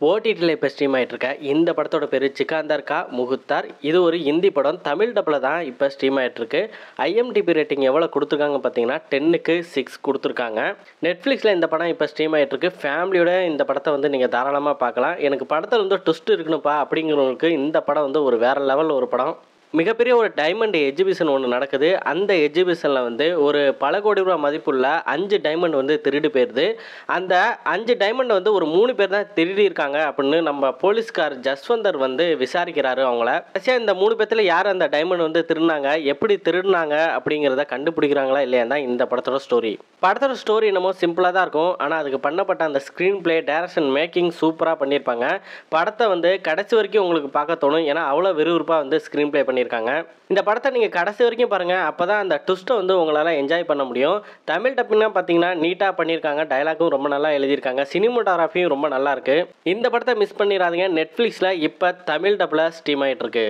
ஓடிடியில் இப்போ ஸ்ட்ரீம் ஆகிட்டு இருக்க இந்த படத்தோட பேர் சிக்கந்தர் கா முகுத்தார். இது ஒரு ஹிந்தி படம். தமிழ் டப்பில் தான் இப்போ ஸ்ட்ரீம் ஆகிட்டு இருக்கு. IMDb ரேட்டிங் எவ்வளோ கொடுத்துருக்காங்க பார்த்தீங்கன்னா 10க்கு 6 கொடுத்துருக்காங்க. நெட்ஃப்ளிக்ஸில் இந்த படம் இப்போ ஸ்ட்ரீம் ஆகிட்டு இருக்கு. ஃபேமிலியோட இந்த படத்தை வந்து நீங்கள் தாராளமாக பார்க்கலாம். எனக்கு படத்தில் வந்து ட்விஸ்ட் இருக்கணும்ப்பா அப்படிங்கிறவங்களுக்கு இந்த படம் வந்து ஒரு வேறு லெவலில் ஒரு படம். மிகப்பெரிய ஒரு டைமண்ட் எக்ஸிபிஷன் ஒன்று நடக்குது. அந்த எக்ஸிபிஷனில் வந்து ஒரு பல கோடி ரூபா மதிப்புள்ள 5 டைமண்ட் வந்து திருடி போயிடுது. அந்த 5 டைமண்ட் வந்து ஒரு 3 பேர் தான் திருடி இருக்காங்க அப்படின்னு நம்ம போலீஸ்கார் ஜஸ்வந்தர் வந்து விசாரிக்கிறாரு அவங்கள. கடைசியாக இந்த 3 பேர்த்தில் யார் அந்த டைமண்ட் வந்து திருடினாங்க, எப்படி திருடினாங்க அப்படிங்கிறத கண்டுபிடிக்கிறாங்களா இல்லையா தான் இந்த படத்தோட ஸ்டோரி. படத்தோட ஸ்டோரி என்னமோ சிம்பிளாக தான் இருக்கும். ஆனால் அதுக்கு பண்ணப்பட்ட அந்த ஸ்க்ரீன் பிளே, டைரக்ஷன், மேக்கிங் சூப்பராக பண்ணியிருப்பாங்க. படத்தை வந்து கடைசி வரைக்கும் உங்களுக்கு பார்க்க தோணும். ஏன்னா அவ்வளோ விறுவிறுப்பாக வந்து ஸ்க்ரீன் பிளே பண்ணியிருக்காங்க. இந்த படத்தை நீங்கள் கடைசி வரைக்கும் பாருங்கள். அப்போ தான் அந்த ட்விஸ்ட்டை வந்து உங்களால் என்ஜாய் பண்ண முடியும். தமிழ் டப்பிங்னா பார்த்தீங்கன்னா நீட்டாக பண்ணியிருக்காங்க. டைலாக்கும் ரொம்ப நல்லா எழுதியிருக்காங்க. சினிமோட்டோகிராஃபியும் ரொம்ப நல்லா இருக்குது. இந்த படத்தை மிஸ் பண்ணிடாதீங்க. நெட்ஃப்ளிக்ஸில் இப்போ தமிழ் டப்பில் ஸ்ட்ரீம் ஆகிட்டு இருக்கு.